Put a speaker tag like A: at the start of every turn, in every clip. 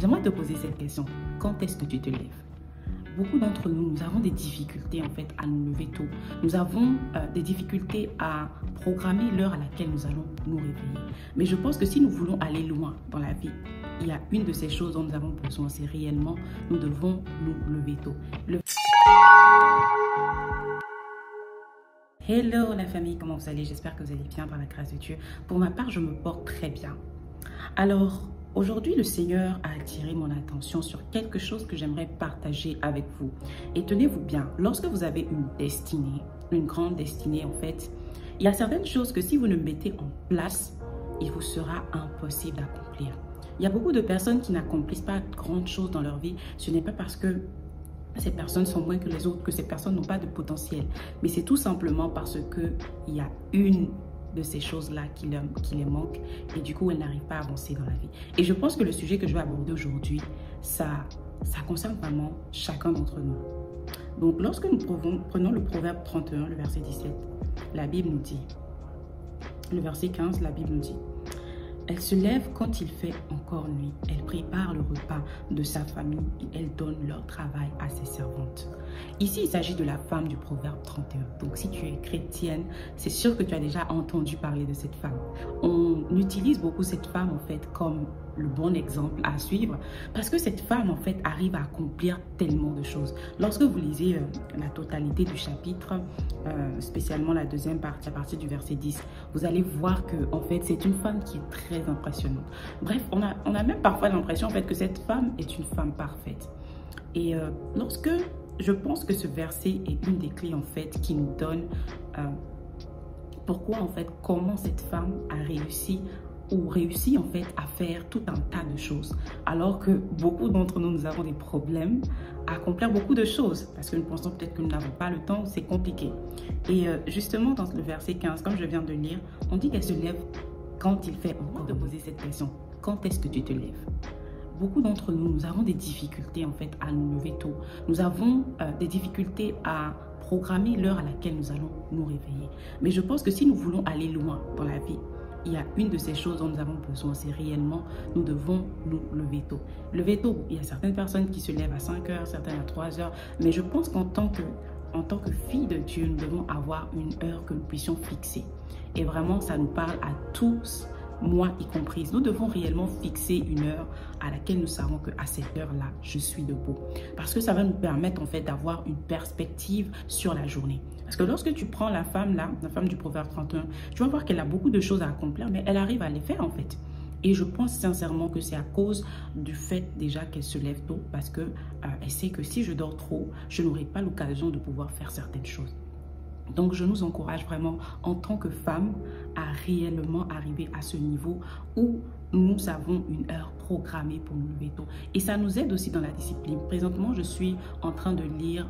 A: J'aimerais te poser cette question. Quand est-ce que tu te lèves? Beaucoup d'entre nous, nous avons des difficultés en fait à nous lever tôt. Nous avons des difficultés à programmer l'heure à laquelle nous allons nous réveiller. Mais je pense que si nous voulons aller loin dans la vie, il y a une de ces choses dont nous avons besoin, c'est réellement, nous devons nous lever tôt. Hello la famille, comment vous allez? J'espère que vous allez bien par la grâce de Dieu. Pour ma part, je me porte très bien. Alors, aujourd'hui, le Seigneur a attiré mon attention sur quelque chose que j'aimerais partager avec vous. Et tenez-vous bien, lorsque vous avez une destinée, une grande destinée en fait, il y a certaines choses que si vous ne mettez en place, il vous sera impossible d'accomplir. Il y a beaucoup de personnes qui n'accomplissent pas de grandes choses dans leur vie. Ce n'est pas parce que ces personnes sont moins que les autres, que ces personnes n'ont pas de potentiel. Mais c'est tout simplement parce qu'il y a une de ces choses-là qui les manque et du coup, elles n'arrivent pas à avancer dans la vie. Et je pense que le sujet que je vais aborder aujourd'hui, ça concerne vraiment chacun d'entre nous. Donc, lorsque nous prenons le proverbe 31, le verset 17, la Bible nous dit, le verset 15, la Bible nous dit: elle se lève quand il fait encore nuit. Elle prépare le repas de sa famille et elle donne leur travail à ses servantes. Ici, il s'agit de la femme du proverbe 31. Donc, si tu es chrétienne, c'est sûr que tu as déjà entendu parler de cette femme. On utilise beaucoup cette femme, en fait, comme le bon exemple à suivre parce que cette femme, en fait, arrive à accomplir tellement de choses. Lorsque vous lisez la totalité du chapitre, spécialement la deuxième partie, à partir du verset 10, vous allez voir que, en fait, c'est une femme qui est très impressionnante. Bref, on a même parfois l'impression, en fait, que cette femme est une femme parfaite. Et lorsque je pense que ce verset est une des clés, en fait, qui nous donne pourquoi, en fait, comment cette femme a réussi en fait à faire tout un tas de choses, alors que beaucoup d'entre nous, nous avons des problèmes à accomplir beaucoup de choses, parce que nous pensons peut-être que nous n'avons pas le temps, c'est compliqué. Et justement, dans le verset 15, comme je viens de lire, on dit qu'elle se lève quand il fait encore. De poser cette question, quand est-ce que tu te lèves? Beaucoup d'entre nous, nous avons des difficultés en fait à nous lever tôt. Nous avons des difficultés à programmer l'heure à laquelle nous allons nous réveiller. Mais je pense que si nous voulons aller loin dans la vie, il y a une de ces choses dont nous avons besoin, c'est réellement, nous devons nous lever tôt. Lever tôt, il y a certaines personnes qui se lèvent à 5 heures, certaines à 3 heures, mais je pense qu'en tant que fille de Dieu, nous devons avoir une heure que nous puissions fixer. Et vraiment, ça nous parle à tous, moi y compris. Nous devons réellement fixer une heure à laquelle nous savons qu'à cette heure-là, je suis debout. Parce que ça va nous permettre en fait d'avoir une perspective sur la journée. Parce que lorsque tu prends la femme là, la femme du proverbe 31, tu vas voir qu'elle a beaucoup de choses à accomplir, mais elle arrive à les faire en fait. Et je pense sincèrement que c'est à cause du fait déjà qu'elle se lève tôt, parce que elle sait que si je dors trop, je n'aurai pas l'occasion de pouvoir faire certaines choses. Donc, je nous encourage vraiment en tant que femme à réellement arriver à ce niveau où nous avons une heure programmée pour nous lever tôt. Et ça nous aide aussi dans la discipline. Présentement, je suis en train de lire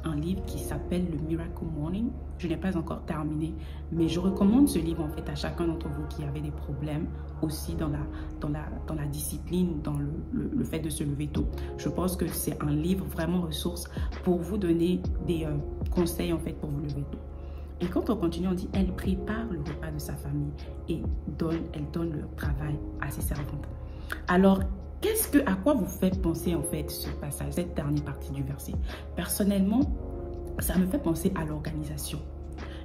A: un livre qui s'appelle le Miracle Morning. Je n'ai pas encore terminé, mais je recommande ce livre en fait à chacun d'entre vous qui avait des problèmes aussi dans la discipline, dans le fait de se lever tôt. Je pense que c'est un livre vraiment ressource pour vous donner des conseils en fait pour vous lever tôt. Et quand on continue, on dit elle prépare le repas de sa famille et elle donne le travail à ses servantes. Alors, à quoi vous fait penser en fait ce passage, cette dernière partie du verset? Personnellement, ça me fait penser à l'organisation.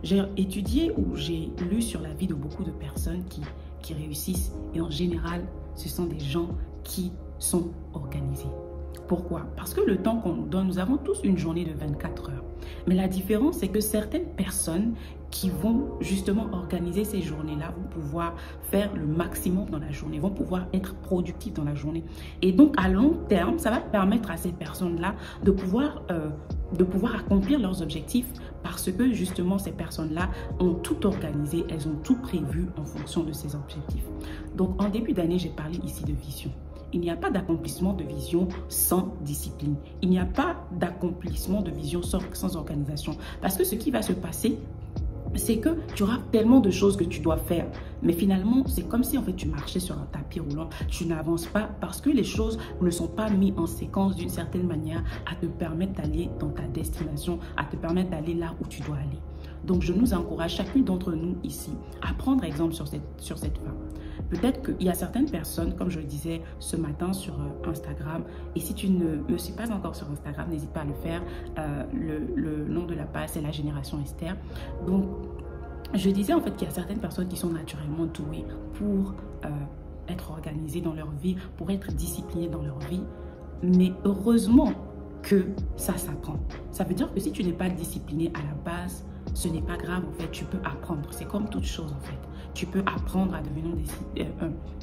A: J'ai étudié ou j'ai lu sur la vie de beaucoup de personnes qui réussissent et en général, ce sont des gens qui sont organisés. Pourquoi? Parce que le temps qu'on nous donne, nous avons tous une journée de 24 heures. Mais la différence, c'est que certaines personnes qui vont justement organiser ces journées-là vont pouvoir faire le maximum dans la journée, vont pouvoir être productifs dans la journée. Et donc, à long terme, ça va permettre à ces personnes-là de pouvoir accomplir leurs objectifs parce que justement, ces personnes-là ont tout organisé, elles ont tout prévu en fonction de ces objectifs. Donc, en début d'année, j'ai parlé ici de vision. Il n'y a pas d'accomplissement de vision sans discipline. Il n'y a pas d'accomplissement de vision sans organisation. Parce que ce qui va se passer, c'est que tu auras tellement de choses que tu dois faire. Mais finalement, c'est comme si en fait tu marchais sur un tapis roulant. Tu n'avances pas parce que les choses ne sont pas mises en séquence d'une certaine manière à te permettre d'aller dans ta destination, à te permettre d'aller là où tu dois aller. Donc, je nous encourage, chacune d'entre nous ici, à prendre exemple sur cette femme. Peut-être qu'il y a certaines personnes, comme je le disais ce matin sur Instagram, et si tu ne me suis pas encore sur Instagram, n'hésite pas à le faire. Le nom de la page, c'est La Génération Esther. Donc, je disais en fait qu'il y a certaines personnes qui sont naturellement douées pour être organisées dans leur vie, pour être disciplinées dans leur vie. Mais heureusement que ça s'apprend. Ça veut dire que si tu n'es pas discipliné à la base, ce n'est pas grave en fait, tu peux apprendre. C'est comme toute chose en fait. Tu peux apprendre à devenir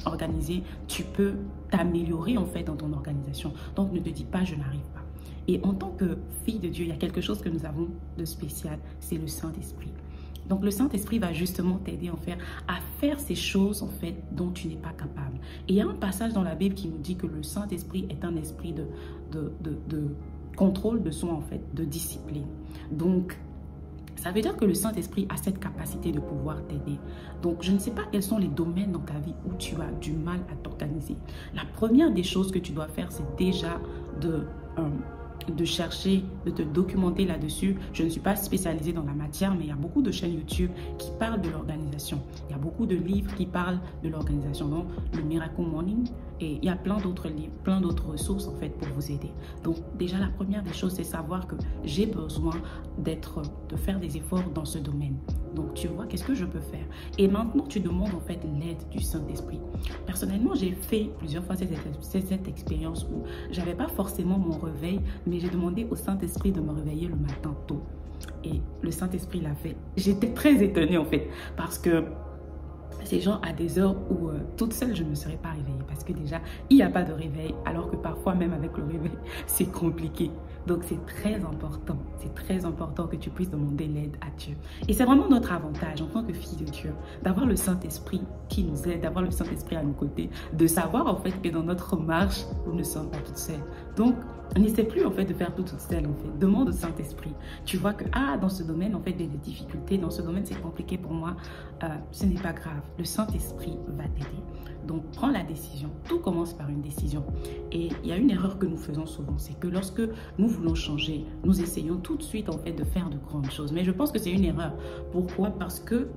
A: organisé, tu peux t'améliorer en fait dans ton organisation. Donc ne te dis pas je n'arrive pas. Et en tant que fille de Dieu, il y a quelque chose que nous avons de spécial, c'est le Saint-Esprit. Donc le Saint-Esprit va justement t'aider à faire ces choses en fait dont tu n'es pas capable. Et il y a un passage dans la Bible qui nous dit que le Saint-Esprit est un esprit de contrôle de soi en fait, de discipline. Donc ça veut dire que le Saint-Esprit a cette capacité de pouvoir t'aider. Donc, je ne sais pas quels sont les domaines dans ta vie où tu as du mal à t'organiser. La première des choses que tu dois faire, c'est déjà de chercher, de te documenter là-dessus. Je ne suis pas spécialisée dans la matière, mais il y a beaucoup de chaînes YouTube qui parlent de l'organisation. Il y a beaucoup de livres qui parlent de l'organisation, donc le Miracle Morning. Et il y a plein d'autres livres, plein d'autres ressources en fait pour vous aider. Donc déjà la première des choses, c'est savoir que j'ai besoin de faire des efforts dans ce domaine. Donc tu vois, qu'est-ce que je peux faire? Et maintenant tu demandes en fait l'aide du Saint-Esprit. Personnellement, j'ai fait plusieurs fois cette expérience où j'avais pas forcément mon réveil, mais j'ai demandé au Saint-Esprit de me réveiller le matin tôt. Et le Saint-Esprit l'a fait. J'étais très étonnée en fait, parce que ces gens à des heures où toute seule je ne me serais pas réveillée, parce que déjà il n'y a pas de réveil, alors que parfois même avec le réveil c'est compliqué. Donc c'est très important que tu puisses demander l'aide à Dieu. Et c'est vraiment notre avantage en tant que fille de Dieu d'avoir le Saint-Esprit qui nous aide, d'avoir le Saint-Esprit à nos côtés, de savoir en fait que dans notre marche nous ne sommes pas toutes seules. Donc n'essaie plus en fait de faire tout toute seule en fait. Demande au Saint-Esprit. Tu vois que dans ce domaine en fait il y a des difficultés, dans ce domaine c'est compliqué pour moi. Ce n'est pas grave. Le Saint-Esprit va t'aider. Donc prends la décision. Tout commence par une décision. Et il y a une erreur que nous faisons souvent, c'est que lorsque nous voulons changer, nous essayons tout de suite en fait de faire de grandes choses. Mais je pense que c'est une erreur. Pourquoi? Parce que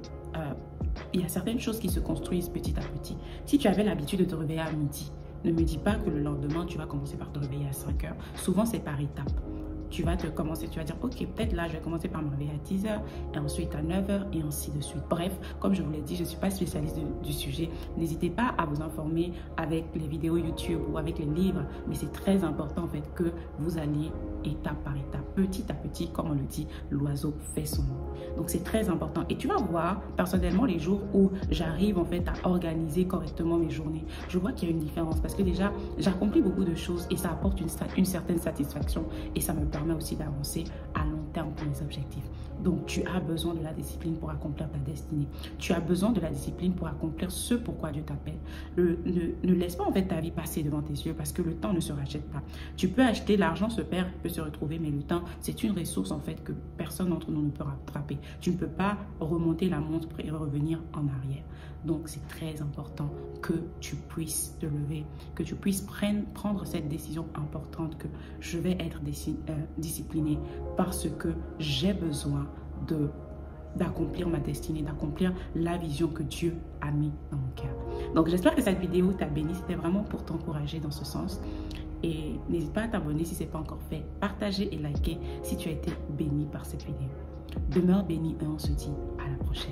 A: il y a certaines choses qui se construisent petit à petit. Si tu avais l'habitude de te réveiller à midi, ne me dis pas que le lendemain, tu vas commencer par te réveiller à 5 heures. Souvent, c'est par étapes. Tu vas dire, ok, peut-être là, je vais commencer par me réveiller à 10 heures, et ensuite à 9 heures, et ainsi de suite. Bref, comme je vous l'ai dit, je ne suis pas spécialiste du sujet. N'hésitez pas à vous informer avec les vidéos YouTube ou avec les livres, mais c'est très important, en fait, que vous alliez étape par étape, petit à petit, comme on le dit, l'oiseau fait son nid. Donc, c'est très important. Et tu vas voir, personnellement, les jours où j'arrive, en fait, à organiser correctement mes journées, je vois qu'il y a une différence, parce que déjà, j'accomplis beaucoup de choses, et ça apporte une certaine satisfaction, et ça me permet aussi d'avancer à long terme pour mes objectifs. Donc, tu as besoin de la discipline pour accomplir ta destinée. Tu as besoin de la discipline pour accomplir ce pourquoi Dieu t'appelle. Ne laisse pas en fait ta vie passer devant tes yeux, parce que le temps ne se rachète pas. Tu peux acheter, l'argent se perd, peut se retrouver, mais le temps, c'est une ressource en fait que personne d'entre nous ne peut rattraper. Tu ne peux pas remonter la montre et revenir en arrière. Donc, c'est très important que tu puisses te lever, que tu puisses prendre cette décision importante que je vais être disciplinée parce que j'ai besoin d'accomplir ma destinée, d'accomplir la vision que Dieu a mis dans mon cœur. Donc, j'espère que cette vidéo t'a béni. C'était vraiment pour t'encourager dans ce sens. Et n'hésite pas à t'abonner si ce n'est pas encore fait. Partager et liker si tu as été béni par cette vidéo. Demeure béni et on se dit à la prochaine.